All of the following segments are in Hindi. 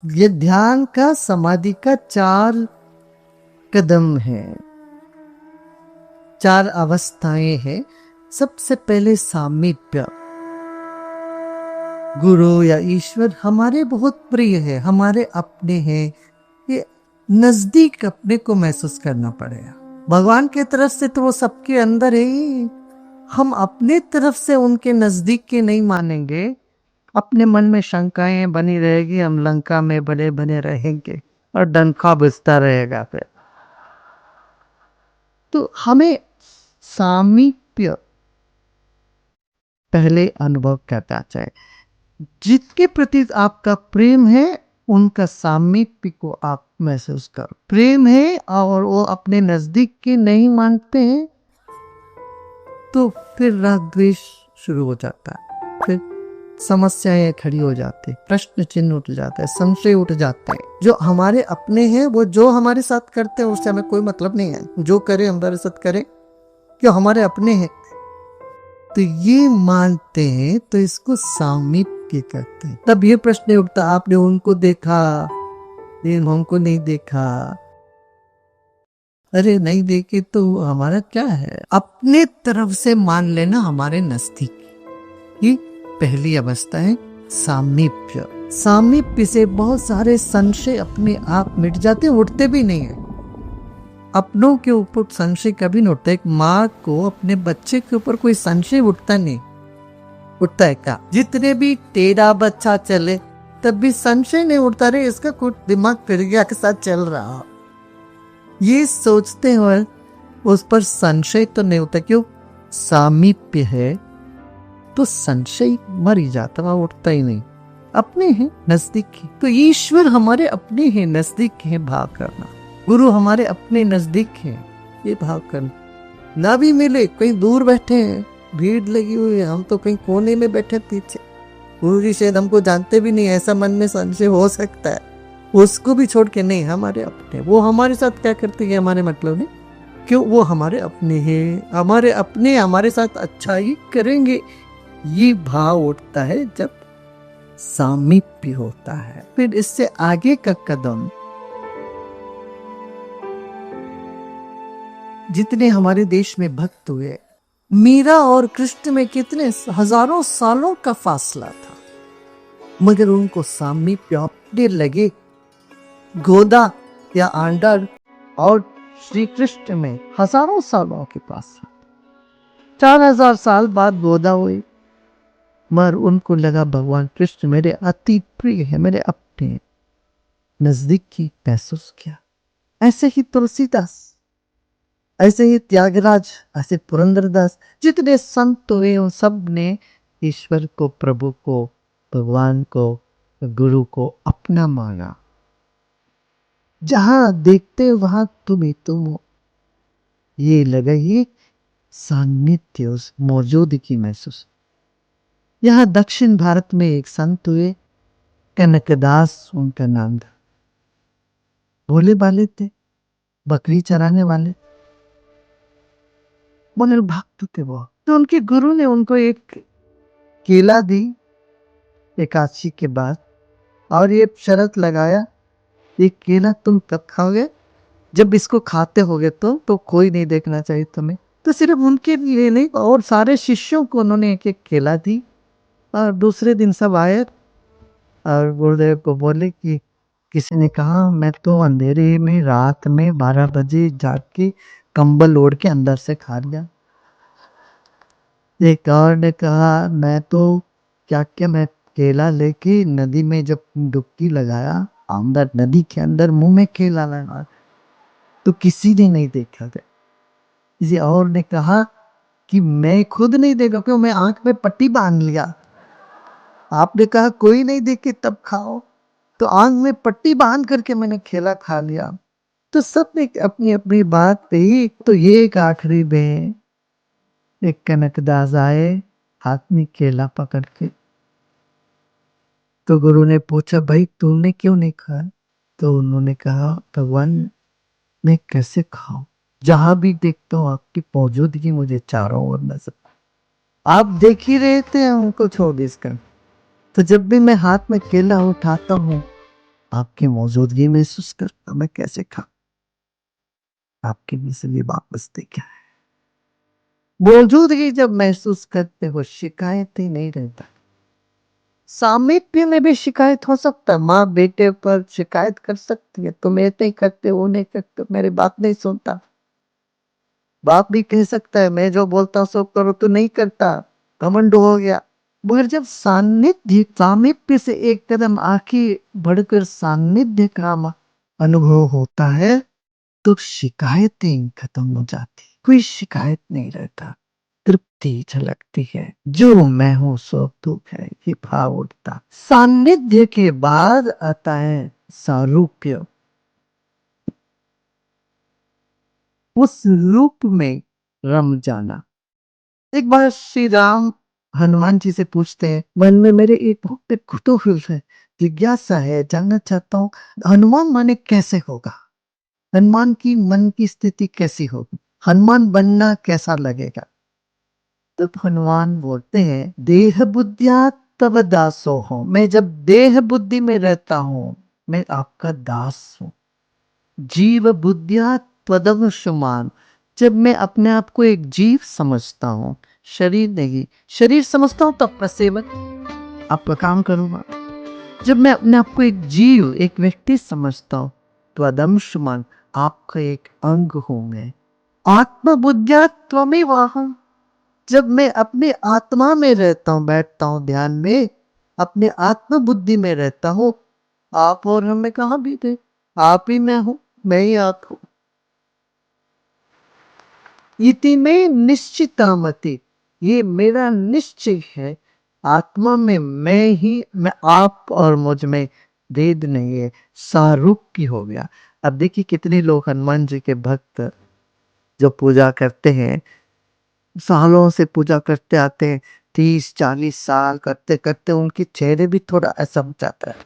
ये ध्यान का समाधि का 4 कदम है, 4 अवस्थाएं हैं। सबसे पहले सामीप्य। गुरु या ईश्वर हमारे बहुत प्रिय है, हमारे अपने हैं। ये नजदीक अपने को महसूस करना पड़ेगा। भगवान की तरफ से तो वो सबके अंदर है ही, हम अपने तरफ से उनके नजदीक के नहीं मानेंगे, अपने मन में शंकाएं बनी रहेगी, हम लंका में बने बने रहेंगे और डंका बजता रहेगा फिर। तो हमें सामीप्य पहले अनुभव करना चाहिए। जिसके प्रति आपका प्रेम है उनका सामीप्य को आप महसूस करो। प्रेम है और वो अपने नजदीक के नहीं मानते हैं तो फिर राग द्वेष शुरू हो जाता है, फिर समस्याएं खड़ी हो जाती, प्रश्न चिन्ह उठ जाता है, संशय उठ जाते हैं। जो हमारे अपने हैं वो जो हमारे साथ करते हैं उससे हमें कोई मतलब नहीं है, जो करे हमारे साथ करे, क्यों हमारे अपने हैं। तो ये मानते हैं तो इसको सामीप्य कहते हैं। तब ये प्रश्न उठता, आपने उनको देखा लेकिन हमको नहीं देखा। अरे नहीं देखे तो हमारा क्या है, अपने तरफ से मान लेना हमारे नजदीक। ये पहली अवस्था है सामीप्य। सामीप्य से बहुत सारे संशय अपने आप मिट जाते हैं, उठते भी नहीं है। अपनों के ऊपर संशय कभी नहीं उठता। एक माँ को अपने बच्चे के ऊपर कोई संशय उठता नहीं, उठता है क्या? जितने भी टेढ़ा बच्चा चले तब भी संशय नहीं उठता, रहे इसका कुछ दिमाग फिर गया के साथ चल रहा, ये सोचते हुए उस पर संशय तो नहीं होता। क्यों? सामीप्य है तो संशय मर ही जाता, वहां उठता ही नहीं। अपने हैं नजदीक ही। तो ईश्वर हमारे अपने हैं नजदीक है भाव करना, गुरु हमारे अपने नजदीक है ये भाव करना। ना भी मिले, कहीं दूर बैठे हैं, भीड़ लगी हुई है, हम तो कहीं कोने में बैठे पीछे, गुरु जी शायद हमको जानते भी नहीं, ऐसा मन में संशय हो सकता है। उसको भी छोड़ के नहीं, हमारे अपने, वो हमारे साथ क्या करते हैं हमारे मतलब नहीं। क्यों? वो हमारे अपने हैं, हमारे अपने हमारे साथ अच्छा ही करेंगे, ये भाव उठता है जब सामीप्य होता है। फिर इससे आगे का कदम, जितने हमारे देश में भक्त हुए, मीरा और कृष्ण में कितने हजारों सालों का फासला था, मगर उनको सामीप्य अपने लगे। गोदा या आंडा और श्री कृष्ण में हजारों सालों के पास, 4000 साल बाद गोदा हुई, मगर उनको लगा भगवान कृष्ण मेरे अति प्रिय है, मेरे अपने, नजदीक की महसूस किया। ऐसे ही तुलसीदास, ऐसे ही त्यागराज, ऐसे पुरंदरदास, जितने संत हुए उन सब ने ईश्वर को, प्रभु को, भगवान को, गुरु को अपना माना। जहां देखते वहां तुम ही तुम हो, ये लगा ये सान्निध्य, उस मौजूदगी महसूस। यहाँ दक्षिण भारत में एक संत हुए, कनकदास उनका नाम था। भोले भाले थे, बकरी चराने वाले, मगर भक्त थे वो। तो उनके गुरु ने उनको एक केला दी एकादशी के बाद, और ये शर्त लगाया, ये केला तुम तब खाओगे जब इसको खाते होगे तो कोई नहीं देखना चाहिए तुम्हें। तो सिर्फ उनके लिए नहीं, और सारे शिष्यों को उन्होंने एक एक केला दी। और दूसरे दिन सब आए और गुरुदेव को बोले कि किसी ने कहा मैं तो अंधेरे में रात में 12 बजे जाग के कंबल ओढ़ के अंदर से खा लिया। एक और ने कहा मैं तो क्या क्या, मैं केला लेके नदी में जब डुबकी लगाया, अंदर नदी के अंदर मुंह में केला लगा, तो किसी ने नहीं देखा था। किसी और ने कहा कि मैं खुद नहीं देखा, क्यों, मैं आंख में पट्टी बांध लिया। आपने कहा कोई नहीं देखे तब खाओ, तो आंख में पट्टी बांध करके मैंने केला खा लिया। तो सब ने अपनी अपनी बात कही। तो ये एक आखिरी में एक कनकदास आए हाथ में केला पकड़ के, तो गुरु ने पूछा भाई तुमने क्यों नहीं खाया? तो उन्होंने कहा भगवान मैं कैसे खाऊं, जहां भी देखता हूँ आपकी मौजूदगी मुझे चारों ओर नजर, आप देख ही रहे थे उनको 24 घंटे। तो जब भी मैं हाथ में केला उठाता हूँ आपकी मौजूदगी महसूस करता मैं कैसे खा आपके लिए वापस दे क्या है। मौजूदगी जब महसूस करते हो शिकायत ही नहीं रहता। सामीप्य में भी शिकायत हो सकता है, माँ बेटे पर शिकायत कर सकती है, तुम ये नहीं करते वो नहीं करते, मेरी बात नहीं सुनता। बाप भी कह सकता है मैं जो बोलता हूँ सो करो, तो नहीं करता, घमंड हो गया। मगर जब सानिध्य सामीप्य से एक कदम आगे बढ़कर सानिध्य का अनुभव होता है तो शिकायतें खत्म हो जाती, कोई शिकायत नहीं रहता, तृप्ति झलकती है, जो मैं हूं सो तू है, ये भाव उठता। सानिध्य के बाद आता है सारूप्य, उस रूप में रम जाना। एक बार श्री राम हनुमान जी से पूछते हैं, मन में मेरे एक बहुत कुतूहल है, जिज्ञासा है, जानना चाहता हूँ हनुमान माने कैसे होगा, हनुमान की मन की स्थिति कैसी होगी, हनुमान बनना कैसा लगेगा। तब हनुमान बोलते हैं देह बुद्धिया तब दासो हो, मैं जब देह बुद्धि में रहता हूं मैं आपका दास हूं। जीव बुद्धिया त्वदव शुमान, जब मैं अपने आप को एक जीव समझता हूं, शरीर नहीं, शरीर समझता हूं तो अपना सेवक आपका काम करूंगा। जब मैं अपने आप को एक जीव एक व्यक्ति समझता हूं तो अदमशुमान आपका एक अंग हूं मैं। आत्मबुद्धिया त्वमेव अहम्, जब मैं अपने आत्मा में रहता हूं, बैठता हूं ध्यान में, अपने आत्म बुद्धि में रहता हूं, आप और हमें कहाँ भी थे, आप ही मैं हूं, मैं ही आप हूं। इति में निश्चितामति, ये मेरा निश्चय है, आत्मा में मैं ही मैं, आप और मुझ में भेद नहीं है, सारूप की हो गया। अब देखिए कितने लोग हनुमान जी के भक्त जो पूजा करते हैं, सालों से पूजा करते आते हैं, 30-40 साल करते करते उनके चेहरे भी थोड़ा ऐसा हो जाता है,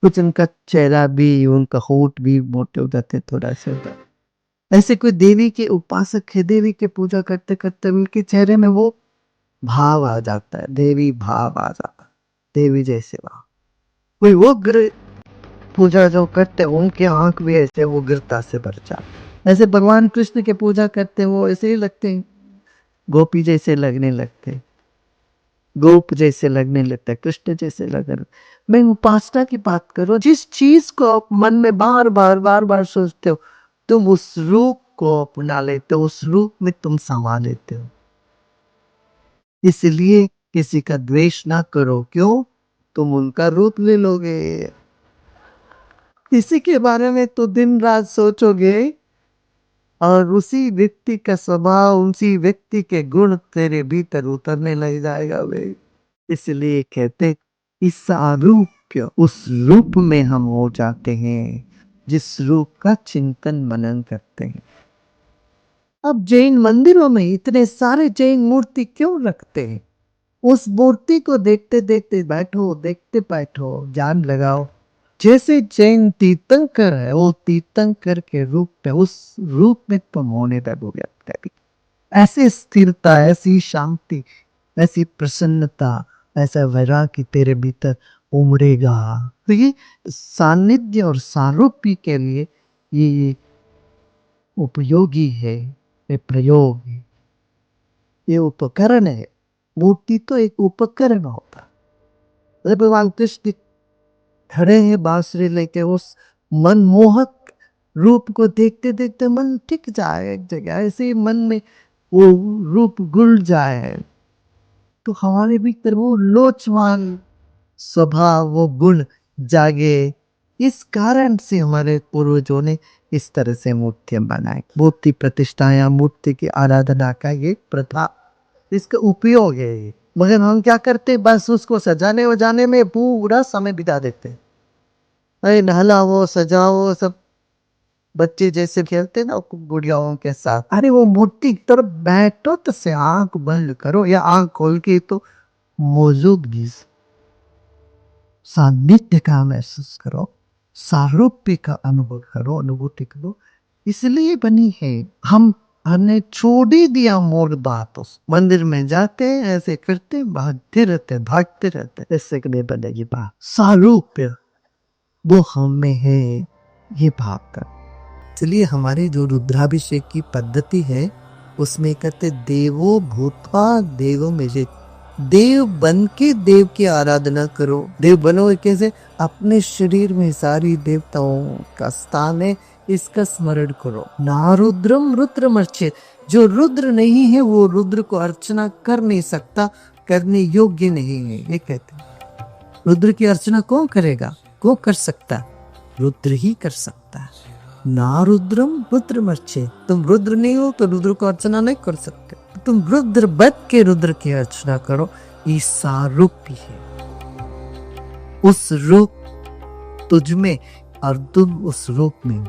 कुछ उनका चेहरा भी उनका होठ भी मोटे हो जाते हैं, थोड़ा ऐसे होता है। ऐसे कोई देवी के उपासक है, देवी के पूजा करते करते उनके चेहरे में वो भाव आ जाता है, देवी भाव आ जाता है, देवी जैसे भाव। कोई वो उग्र पूजा जो करते हैं उनके आंख भी ऐसे वो उग्रता से भर जाते, ऐसे भगवान कृष्ण के पूजा करते हैं वो ऐसे ही लगते हैं, गोपी जैसे लगने लगते, गोप जैसे लगने लगता है, कृष्ण जैसे लगने। मैं उपासना की बात करूं, जिस चीज को आप मन में बार बार सोचते हो तुम उस रूप को अपना लेते हो, उस रूप में तुम समा लेते हो। इसलिए किसी का द्वेष ना करो, क्यों, तुम उनका रूप ले लोगे। किसी के बारे में तो दिन रात सोचोगे और उसी व्यक्ति का स्वभाव उसी व्यक्ति के गुण तेरे भीतर उतरने लग जाएगा वे। इसलिए कहते इस आरूप्य उस रूप में हम हो जाते हैं जिस रूप का चिंतन मनन करते हैं। अब जैन मंदिरों में इतने सारे जैन मूर्ति क्यों रखते हैं, उस मूर्ति को देखते देखते बैठो, देखते बैठो, ध्यान लगाओ, जैसे जैन तीर्थंकर है वो तीर्थंकर के रूप में उस रूप में तुम होने लगोगे। ऐसी स्थिरता, ऐसी शांति, ऐसी प्रसन्नता, ऐसा वैराग्य तेरे भीतर उमड़ेगा। तो ये सानिध्य और सारूप्य के लिए ये उपयोगी है, ये प्रयोग है, ये उपकरण है। मूर्ति तो एक उपकरण होता है। अरे भगवान कृष्ण खड़े हैं बांसुरी लेके, उस मनमोहक रूप को देखते देखते मन टिक जाए एक जगह, ऐसे ही मन में वो रूप घुल जाए तो हमारे भीतर वो लोचवान स्वभाव वो गुण जागे। इस कारण से हमारे पूर्वजों ने इस तरह से मूर्तियां बनाई, मूर्ति प्रतिष्ठा या मूर्ति की आराधना का ये प्रथा, इसका उपयोग है। मगर हम क्या करते, बस उसको सजाने वजाने में पूरा समय बिता देते, अरे नहलाओ सजाओ, सब बच्चे जैसे खेलते ना गुड़ियाओं के साथ, अरे वो मूर्ति की तरफ बैठो तो से आंख बंद करो या आंख खोल के तो मौजूदगी सानिध्य का महसूस करो, सारूप्य का अनुभव करो, अनुभूति करो। इसलिए बनी है। हमने छोड़ ही दिया मोर बात, उस मंदिर में जाते ऐसे करते भागते रहते ऐसे कभी बनेगी बात सारूप्य। वो हम में है, ये भाव कर। चलिए, हमारी जो रुद्राभिषेक की पद्धति है उसमें कहते देवो भूत्वा देवो मेरे, देव बन के देव की आराधना करो। देव बनो कैसे? अपने शरीर में सारी देवताओं का स्थान है, इसका स्मरण करो। ना रुद्रम रुद्रम अर्चित, जो रुद्र नहीं है वो रुद्र को अर्चना कर नहीं सकता, करने योग्य नहीं है। ये कहते हैं रुद्र की अर्चना कौन करेगा? कौन कर सकता? रुद्र ही कर सकता है। ना रुद्रम रुद्रमर्चे, तुम रुद्र नहीं हो तो रुद्र को अर्चना नहीं कर सकते, तुम रुद्र बन के रुद्र की अर्चना करो। ये सारूप्य है, उस रूप तुझ में और तुम उस रूप में।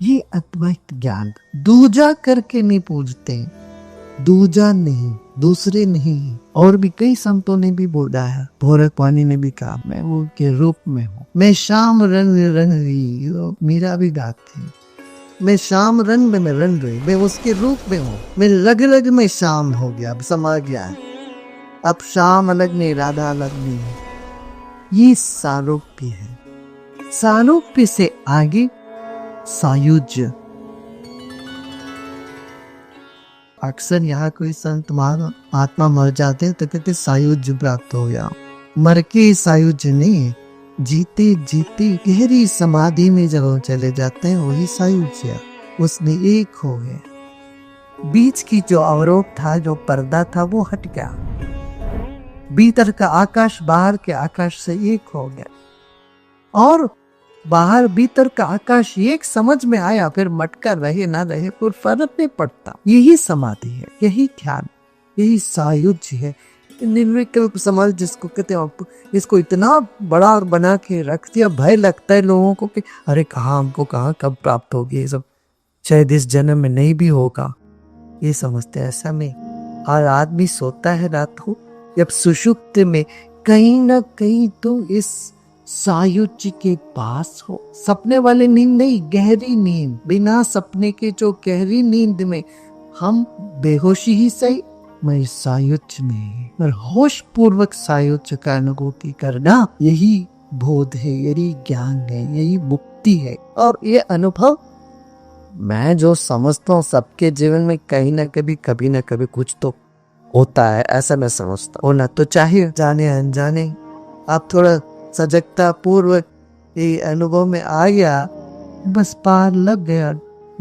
ये अद्वैत ज्ञान दूजा करके नहीं पूजते, दूजा नहीं, दूसरे नहीं। और भी कई संतों ने भी बोला है, भोरक पानी ने भी कहा मैं वो के रूप में हूँ। मैं शाम रंग रंग रही, मीरा भी गाती है, मैं शाम रंग में मैं रंग रही, मैं उसके रूप में हूँ। मैं लग लग में शाम हो गया, अब समा गया है। अब शाम अलग नहीं, राधा अलग नहीं है। ये सारूप्य है। सारूप्य से आगे सायुज्य। अक्सर यहाँ कोई संत महात्मा मर जाते हैं तो कहते सायुज्य प्राप्त हो गया। मर के सायुज्य नहीं है, जीते जीते गहरी समाधि में जब हम चले जाते हैं वही सायुज्य है, उसमें एक हो गए। बीच की जो अवरोध था, जो पर्दा था, वो हट गया। भीतर का आकाश बाहर के आकाश से एक हो गया और बाहर भीतर का आकाश एक समझ में आया। फिर मटका रहे ना रहे कोई फर्क नहीं पड़ता। यही समाधि है, यही ध्यान, यही सायुज्य है। निर्विकल्प समाधि जिसको कहते हैं, इसको इतना बड़ा बना के रख दिया, भय लगता है लोगों को कि अरे कहाँ हमको कहाँ कब प्राप्त होगी, ये सब शायद इस जन्म में नहीं भी होगा, ये समझते हैं। ऐसा नहीं। और आदमी सोता है रात को, जब सुषुप्त में कहीं ना कहीं तो इस सायुज्य के पास हो। सपने वाले नींद नहीं, गहरी नींद, बिना सपने के जो गहरी नींद में हम बेहोशी ही सही, मैं सायुज्य में, और होश पूर्वक सायुज्य का अनुभूति करना, यही बोध है, यही ज्ञान है, यही मुक्ति है। और ये अनुभव मैं जो समझता हूँ सबके जीवन में कहीं ना कभी ना कभी कुछ तो होता है, ऐसा मैं समझता हूँ। होना तो चाहिए, जाने अनजाने। आप थोड़ा सजगता पूर्वक ये अनुभव में आ गया, बस पार लग गया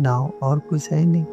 नाव, और कुछ है नहीं।